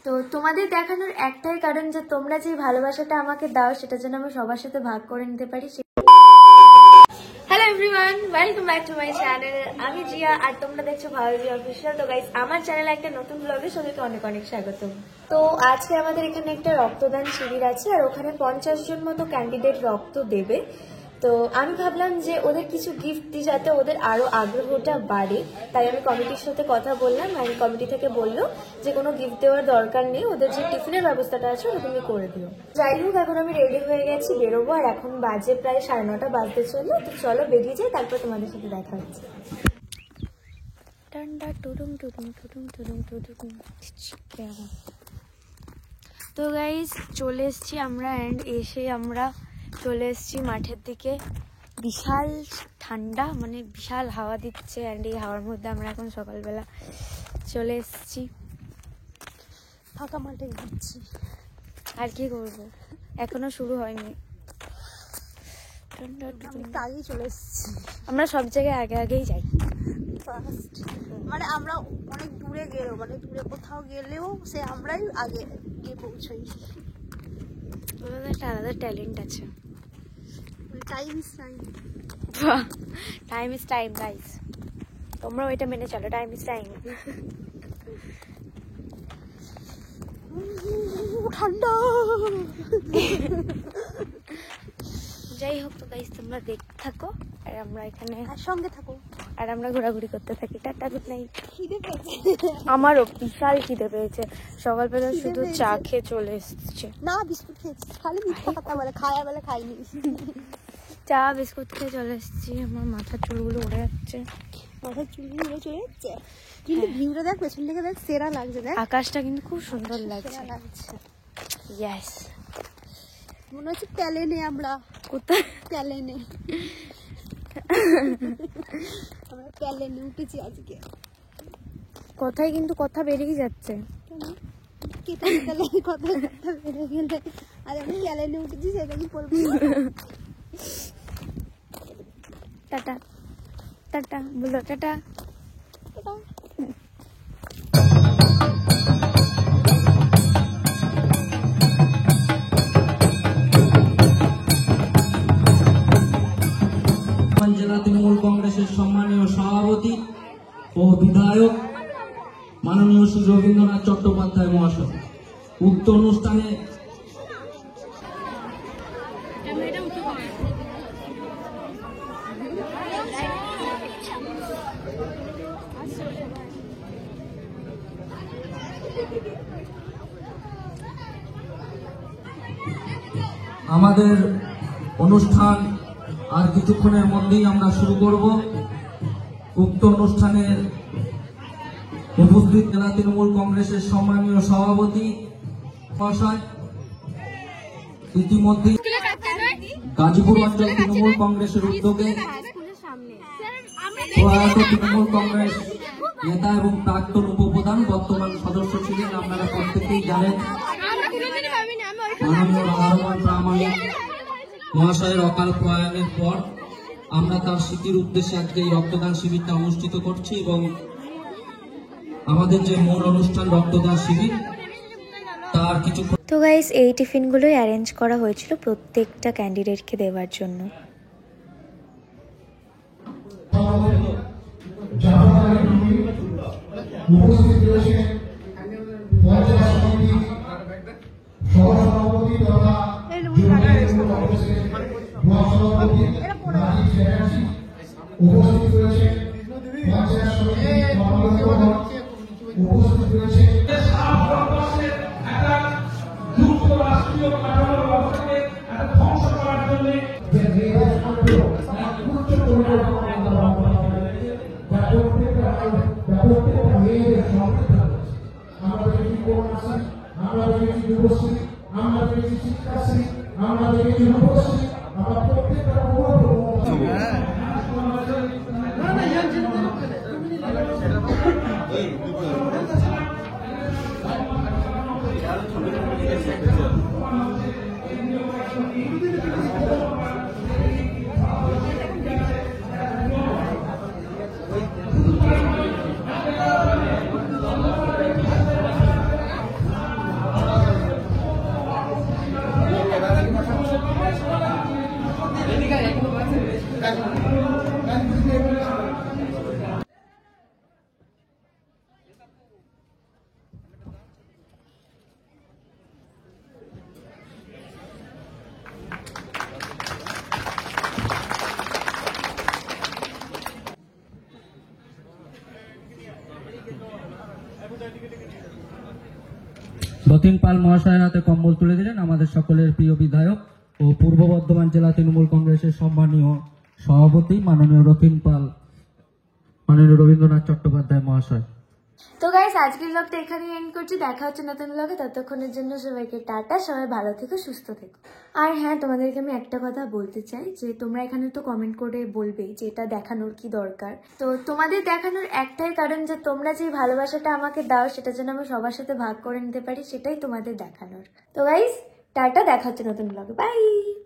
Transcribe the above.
তো তোমাদের দেখানোর একটাই কারণ যে তোমরা যে ভালোবাসাটা আমাকে দাও সেটা যেন আমি সবার সাথে ভাগ করে নিতে পারি। Hello everyone, welcome back to my channel. আমি জিয়া আর তোমরা দেখছো ভারতী অফিসিয়াল। তো গাইস, আমার চ্যানেলে একটা নতুন ব্লগে সবাইকে অনেক অনেক স্বাগত। তো আজকে আমাদের এখানে একটা রক্তদান শিবির আছে আর ওখানে 50 জন মতো ক্যান্ডিডেট রক্ত দেবে। তো আমি ভাবলাম যে ওদের কিছু গিফট দিই যাতে ওদের আরো আগ্রহটা বাড়ে। তাই আমি কমিটির সাথে কথা বললাম আর কমিটি থেকে বললো যে কোনো গিফট দেওয়ার দরকার নেই, ওদের যে টিফিনের ব্যবস্থাটা আছে ওটা তুমি করে দিও। যাই হোক, এখন আমি রেডি হয়ে গেছি, বেরোবো। আর এখন বাজে প্রায় 9:30 বাজতে চললো। তো চলো বেরিয়ে যাই, তারপর তোমাদের সাথে দেখা হচ্ছে। তো গাইস, চলে এসছি আমরা অ্যান্ড এসে আমরা চলে এসছি মাঠের দিকে। বিশাল ঠান্ডা, মানে বিশাল হাওয়া দিচ্ছে অ্যান্ড এই হাওয়ার মধ্যে আমরা এখন সকালবেলা চলে এসছি ফাঁকা মাঠে ঘুরছি। আর কি করবো, এখনো শুরু হয়নি। আগেই চলে এসছি আমরা, সব জায়গায় আগে আগেই যাই ফার্স্ট। মানে আমরা অনেক দূরে গেলেও, মানে দূরে কোথাও গেলেও সে আমরাই আগে গিয়ে পৌঁছাই। ওদের একটা আলাদা ট্যালেন্ট আছে। Time is time, time is time guys, তোমরা ওইটা মেনে চলো। Time is time. ঠান্ডা। যাই হোক, তো গাইস তোমরা দেখতে থাকো আর আমরা এখানে সঙ্গে থাকো আর আমরা ঘোরাঘুরি করতে থাকি। Tata, good night. খিদে পেয়েছে আমারও বিশাল খিদে পেয়েছে, সকালবেলা শুধু চা খেয়ে চলে এসছে। না, বিস্কুট খেয়েছি, খালি মিথ্যা কথা বলে, খাওয়া বেলা খাইনি। চা বিস্কুট খেয়ে চলে এসছি। আমার মাথার চুলগুলো উড়ে যাচ্ছে, মাথার চুলগুলো চলে যাচ্ছে। কিন্তু ভিউটা দেখ, পেছন থেকে দেখ, সেরা লাগছে। দেখ আকাশটা কিন্তু খুব সুন্দর লাগছে। ইয়েস, মনে হচ্ছে প্যালেনে আমরা। কোথায় প্যালেনে? আমরা প্যালেনে উঠেছি আজকে। কথায় কিন্তু কথা বেরিয়ে যাচ্ছে। কেটে গেলে কথা বেড়ে গেলে, আর আমি প্যালেনে উঠেছি সেটা কি বলবো। টাটা টাটা বলো, টাটা। জেলা তৃণমূল কংগ্রেসের সম্মানীয় সভাপতি ও বিধায়ক মাননীয় শ্রী রবীন্দ্রনাথ চট্টোপাধ্যায় মহাশয় উক্ত অনুষ্ঠানে আমাদের অনুষ্ঠান আর কিছুক্ষণের মধ্যেই আমরা শুরু করব। উক্ত অনুষ্ঠানের উপস্থিত জেলা তৃণমূল কংগ্রেসের সম্মানীয় সভাপতি মহাশয় ইতিমধ্যে গাজীপুর অঞ্চল তৃণমূল কংগ্রেসের উদ্যোগে প্রয়াত তৃণমূল কংগ্রেস নেতা এবং প্রাক্তন উপপ্রধান, বর্তমান সদস্য ছিলেন, আপনারা প্রত্যেকেই জানেন, মাননীয় রাধারমণ প্রামাণিক মহাশয়ের অকাল প্রয়াণের পর আমরা তার স্মৃতির উদ্দেশ্যে আজকে এই রক্তদান শিবিরটা অনুষ্ঠিত করছি। এবং আমাদের যে মূল অনুষ্ঠান রক্তদান শিবির তার কিছু। তো গাইস, এই টিফিনগুলোই অ্যারেঞ্জ করা হয়েছিল প্রত্যেকটা ক্যান্ডিডেটকে দেওয়ার জন্য। যতীন পাল মহাশয়ের হাতে কম্বল তুলে দিলেন আমাদের সকলের প্রিয় বিধায়ক ও পূর্ব বর্ধমান জেলা তৃণমূল কংগ্রেসের সম্মানীয় সভাপতি মাননীয় রতিন পাল, মাননীয় রবীন্দ্রনাথ চট্টোপাধ্যায় মহাশয়। তো গাইস, আজকের ব্লগটা এখানে এন্ড করছি। দেখা হচ্ছে নতুন ব্লগে। ততক্ষণের জন্য সবাইকে টাটা। সবাই ভালো থেকো, সুস্থ থেকো। আর হ্যাঁ, তোমাদেরকে আমি একটা কথা বলতে চাই যে তোমরা এখানে তো কমেন্ট করে বলবে যে এটা দেখানোর কি দরকার। তো তোমাদের দেখানোর একটাই কারণ যে তোমরা যে ভালোবাসাটা আমাকে দাও সেটা যেন আমি সবার সাথে ভাগ করে নিতে পারি, সেটাই তোমাদের দেখানোর। তো গাইস, টাটা, দেখা হচ্ছে নতুন ব্লগে। বাই।